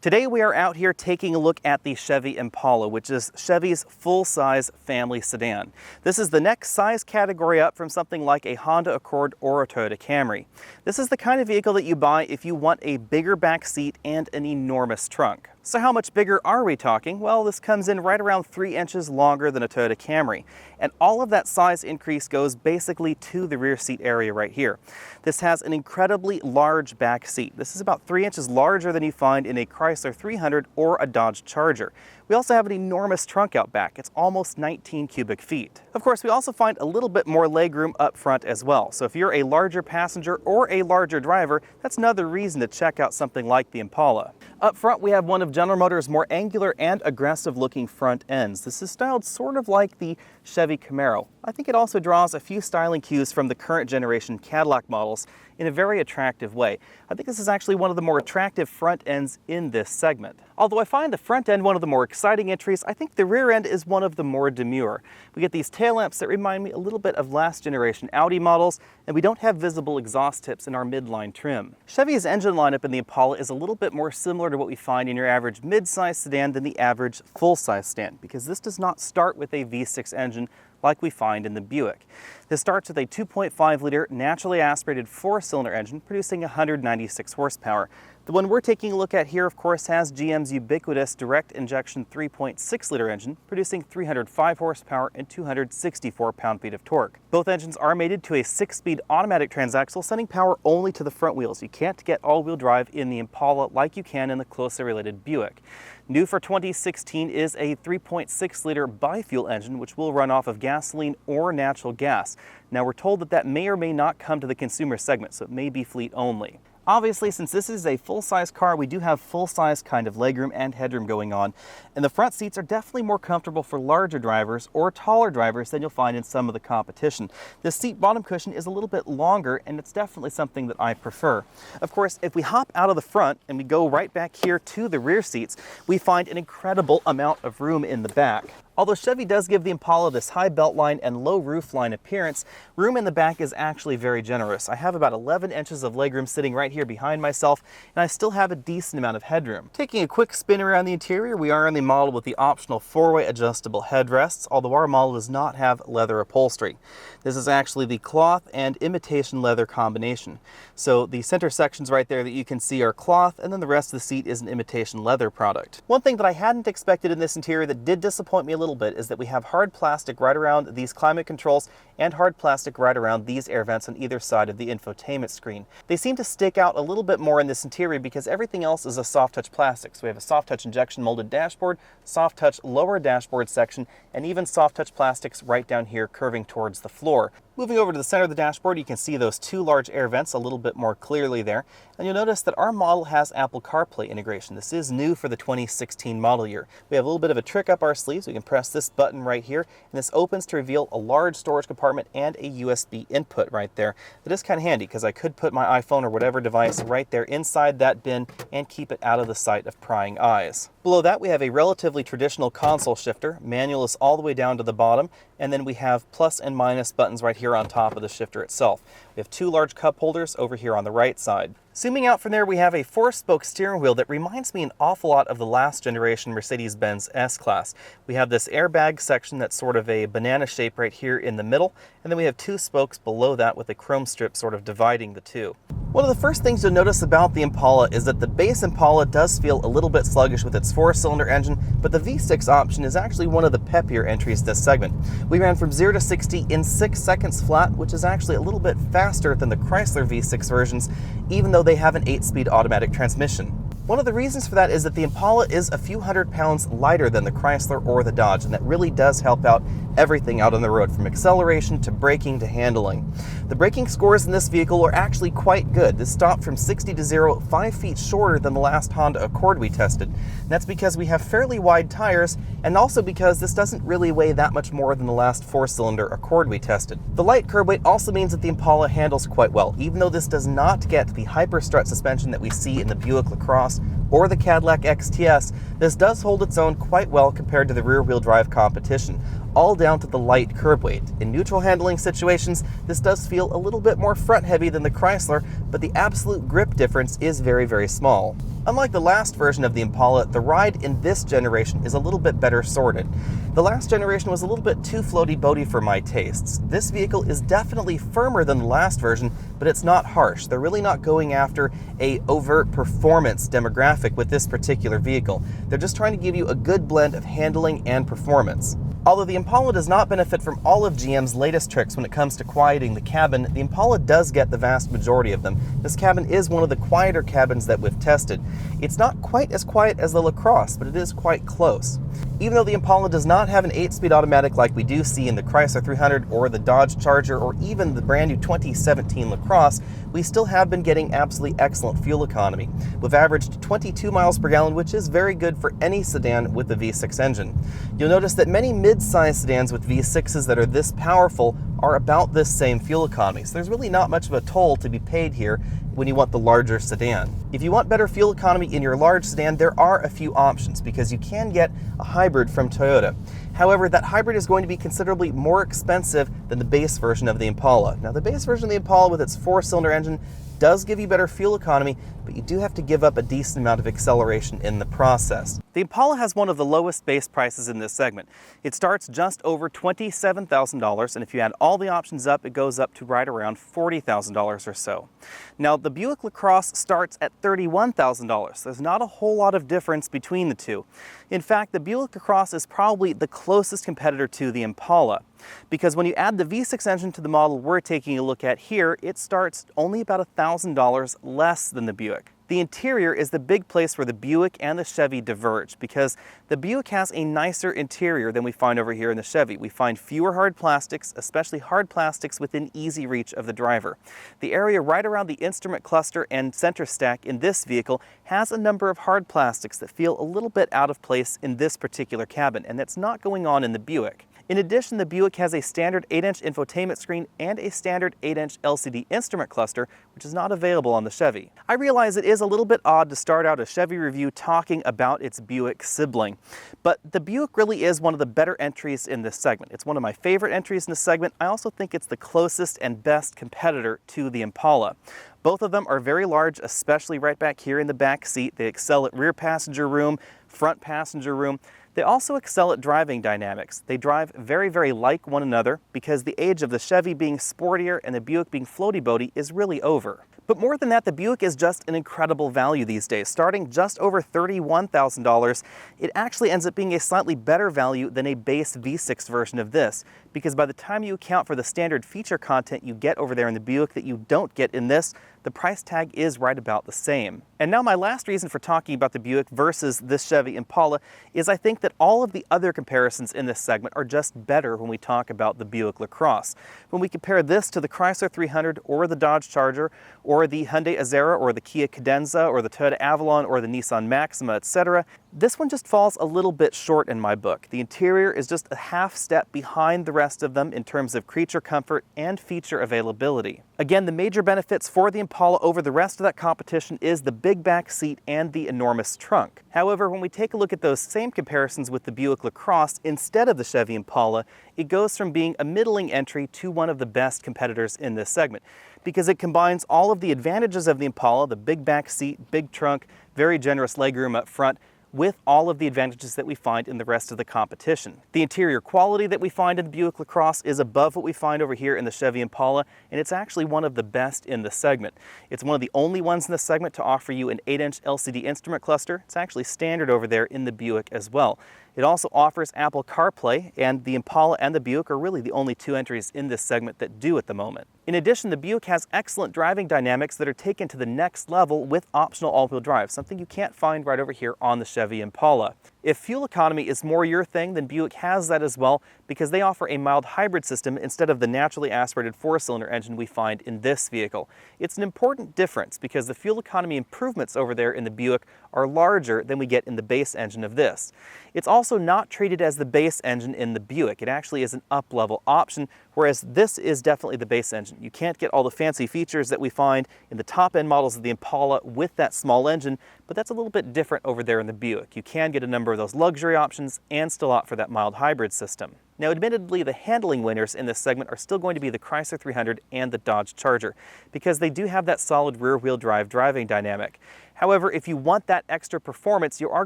Today we are out here taking a look at the Chevy Impala, which is Chevy's full-size family sedan. This is the next size category up from something like a Honda Accord or a Toyota Camry. This is the kind of vehicle that you buy if you want a bigger back seat and an enormous trunk. So how much bigger are we talking? Well, this comes in right around 3 inches longer than a Toyota Camry. And all of that size increase goes basically to the rear seat area right here. This has an incredibly large back seat. This is about 3 inches larger than you find in a Chrysler 300 or a Dodge Charger. We also have an enormous trunk out back. It's almost 19 cubic feet. Of course, we also find a little bit more legroom up front as well. So if you're a larger passenger or a larger driver, that's another reason to check out something like the Impala. Up front, we have one of General Motors' more angular and aggressive looking front ends. This is styled sort of like the Chevy Camaro. I think it also draws a few styling cues from the current generation Cadillac models in a very attractive way. I think this is actually one of the more attractive front ends in this segment. Although I find the front end one of the more exciting entries, I think the rear end is one of the more demure. We get these tail lamps that remind me a little bit of last generation Audi models, and we don't have visible exhaust tips in our midline trim. Chevy's engine lineup in the Impala is a little bit more similar to what we find in your average mid-size sedan than the average full-size sedan, because this does not start with a V6 engine like we find in the Buick. This starts with a 2.5-liter naturally aspirated 4-cylinder engine producing 196 horsepower. The one we're taking a look at here, of course, has GM's ubiquitous direct injection 3.6-liter engine producing 305 horsepower and 264 pound-feet of torque. Both engines are mated to a 6-speed automatic transaxle, sending power only to the front wheels. You can't get all-wheel drive in the Impala like you can in the closely related Buick. New for 2016 is a 3.6-liter bi-fuel engine, which will run off of gasoline or natural gas. Now, we're told that that may or may not come to the consumer segment, so it may be fleet only. Obviously, since this is a full-size car, we do have full-size kind of legroom and headroom going on, and the front seats are definitely more comfortable for larger drivers or taller drivers than you'll find in some of the competition. This seat bottom cushion is a little bit longer, and it's definitely something that I prefer. Of course, if we hop out of the front and we go right back here to the rear seats, we find an incredible amount of room in the back. Although Chevy does give the Impala this high beltline and low roofline appearance, room in the back is actually very generous. I have about 11 inches of legroom sitting right here behind myself, and I still have a decent amount of headroom. Taking a quick spin around the interior, we are in the model with the optional 4-way adjustable headrests, although our model does not have leather upholstery. This is actually the cloth and imitation leather combination. So the center sections right there that you can see are cloth, and then the rest of the seat is an imitation leather product. One thing that I hadn't expected in this interior that did disappoint me a little bit is that we have hard plastic right around these climate controls and hard plastic right around these air vents on either side of the infotainment screen. They seem to stick out a little bit more in this interior because everything else is a soft touch plastic. So we have a soft touch injection molded dashboard, soft touch lower dashboard section, and even soft touch plastics right down here curving towards the floor. Moving over to the center of the dashboard, you can see those 2 large air vents a little bit more clearly there. And you'll notice that our model has Apple CarPlay integration. This is new for the 2016 model year. We have a little bit of a trick up our sleeves. We can press this button right here, and this opens to reveal a large storage compartment and a USB input right there. That is kind of handy because I could put my iPhone or whatever device right there inside that bin and keep it out of the sight of prying eyes. Below that, we have a relatively traditional console shifter. Manual is all the way down to the bottom, and then we have plus and minus buttons right here on top of the shifter itself. We have 2 large cup holders over here on the right side. Zooming out from there, we have a 4-spoke steering wheel that reminds me an awful lot of the last generation Mercedes-Benz S-Class. We have this airbag section that's sort of a banana shape right here in the middle, and then we have 2 spokes below that with a chrome strip sort of dividing the two. One of the first things you'll notice about the Impala is that the base Impala does feel a little bit sluggish with its 4-cylinder engine, but the V6 option is actually one of the peppier entries this segment. We ran from 0 to 60 in 6 seconds flat, which is actually a little bit faster than the Chrysler V6 versions, even though they have an 8-speed automatic transmission. One of the reasons for that is that the Impala is a few hundred pounds lighter than the Chrysler or the Dodge, and that really does help out everything out on the road, from acceleration to braking to handling. The braking scores in this vehicle are actually quite good. This stopped from 60 to 0 5 feet shorter than the last Honda Accord we tested. And that's because we have fairly wide tires, and also because this doesn't really weigh that much more than the last 4-cylinder Accord we tested. The light curb weight also means that the Impala handles quite well, even though this does not get the hyper strut suspension that we see in the Buick LaCrosse or the Cadillac XTS. This does hold its own quite well compared to the rear-wheel drive competition, all down to the light curb weight. In neutral handling situations, this does feel a little bit more front-heavy than the Chrysler, but the absolute grip difference is very, very small. Unlike the last version of the Impala, the ride in this generation is a little bit better sorted. The last generation was a little bit too floaty-boaty for my tastes. This vehicle is definitely firmer than the last version, but it's not harsh. They're really not going after a overt performance demographic with this particular vehicle. They're just trying to give you a good blend of handling and performance. Although the Impala does not benefit from all of GM's latest tricks when it comes to quieting the cabin, the Impala does get the vast majority of them. This cabin is one of the quieter cabins that we've tested. It's not quite as quiet as the LaCrosse, but it is quite close. Even though the Impala does not have an 8-speed automatic like we do see in the Chrysler 300 or the Dodge Charger or even the brand new 2017 LaCrosse, we still have been getting absolutely excellent fuel economy. We've averaged 22 miles per gallon, which is very good for any sedan with a V6 engine. You'll notice that many mid-size sedans with V6s that are this powerful are about this same fuel economy, so there's really not much of a toll to be paid here when you want the larger sedan. If you want better fuel economy in your large sedan, there are a few options because you can get a hybrid from Toyota. However, that hybrid is going to be considerably more expensive than the base version of the Impala. Now, the base version of the Impala with its 4-cylinder engine does give you better fuel economy, but you do have to give up a decent amount of acceleration in the process. The Impala has one of the lowest base prices in this segment. It starts just over $27,000, and if you add all the options up, it goes up to right around $40,000 or so. Now, the Buick LaCrosse starts at $31,000. There's not a whole lot of difference between the two. In fact, the Buick LaCrosse is probably the closest competitor to the Impala, because when you add the V6 engine to the model we're taking a look at here, it starts only about $1,000 less than the Buick. The interior is the big place where the Buick and the Chevy diverge, because the Buick has a nicer interior than we find over here in the Chevy. We find fewer hard plastics, especially hard plastics within easy reach of the driver. The area right around the instrument cluster and center stack in this vehicle has a number of hard plastics that feel a little bit out of place in this particular cabin, and that's not going on in the Buick. In addition, the Buick has a standard 8-inch infotainment screen and a standard 8-inch LCD instrument cluster, which is not available on the Chevy. I realize it is a little bit odd to start out a Chevy review talking about its Buick sibling, but the Buick really is one of the better entries in this segment. It's one of my favorite entries in this segment. I also think it's the closest and best competitor to the Impala. Both of them are very large, especially right back here in the back seat. They excel at rear passenger room, front passenger room. They also excel at driving dynamics. They drive very, very like one another because the age of the Chevy being sportier and the Buick being floaty-boaty is really over. But more than that, the Buick is just an incredible value these days. Starting just over $31,000, it actually ends up being a slightly better value than a base V6 version of this, because by the time you account for the standard feature content you get over there in the Buick that you don't get in this, the price tag is right about the same. And now my last reason for talking about the Buick versus this Chevy Impala is I think that all of the other comparisons in this segment are just better when we talk about the Buick LaCrosse. When we compare this to the Chrysler 300 or the Dodge Charger or the Hyundai Azera or the Kia Cadenza or the Toyota Avalon or the Nissan Maxima, etc., this one just falls a little bit short in my book. The interior is just a half step behind the rest of them in terms of creature comfort and feature availability. Again, the major benefits for the Impala over the rest of that competition is the big back seat and the enormous trunk. However, when we take a look at those same comparisons with the Buick LaCrosse instead of the Chevy Impala, it goes from being a middling entry to one of the best competitors in this segment, because it combines all of the advantages of the Impala, the big back seat, big trunk, very generous legroom up front, with all of the advantages that we find in the rest of the competition. The interior quality that we find in the Buick LaCrosse is above what we find over here in the Chevy Impala, and it's actually one of the best in the segment. It's one of the only ones in the segment to offer you an 8-inch LCD instrument cluster. It's actually standard over there in the Buick as well. It also offers Apple CarPlay, and the Impala and the Buick are really the only two entries in this segment that do at the moment. In addition, the Buick has excellent driving dynamics that are taken to the next level with optional all-wheel drive, something you can't find right over here on the Chevy Impala. If fuel economy is more your thing, then Buick has that as well, because they offer a mild hybrid system instead of the naturally aspirated 4-cylinder engine we find in this vehicle. It's an important difference because the fuel economy improvements over there in the Buick are larger than we get in the base engine of this. It's also not treated as the base engine in the Buick. It actually is an up-level option, whereas this is definitely the base engine. You can't get all the fancy features that we find in the top-end models of the Impala with that small engine, but that's a little bit different over there in the Buick. You can get a number of those luxury options and still opt for that mild hybrid system. Now, admittedly, the handling winners in this segment are still going to be the Chrysler 300 and the Dodge Charger, because they do have that solid rear-wheel drive driving dynamic. However, if you want that extra performance, you are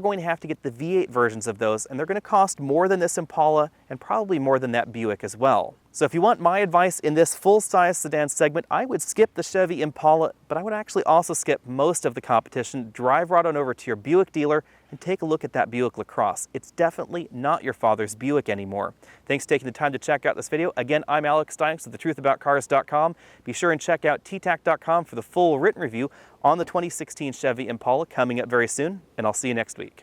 going to have to get the V8 versions of those, and they're going to cost more than this Impala and probably more than that Buick as well. So if you want my advice in this full-size sedan segment, I would skip the Chevy Impala, but I would actually also skip most of the competition. Drive right on over to your Buick dealer and take a look at that Buick LaCrosse. It's definitely not your father's Buick anymore. Thanks for taking the time to check out this video. Again, I'm Alex Steinks with thetruthaboutcars.com. Be sure and check out TTAC.com for the full written review on the 2016 Chevy Impala coming up very soon, and I'll see you next week.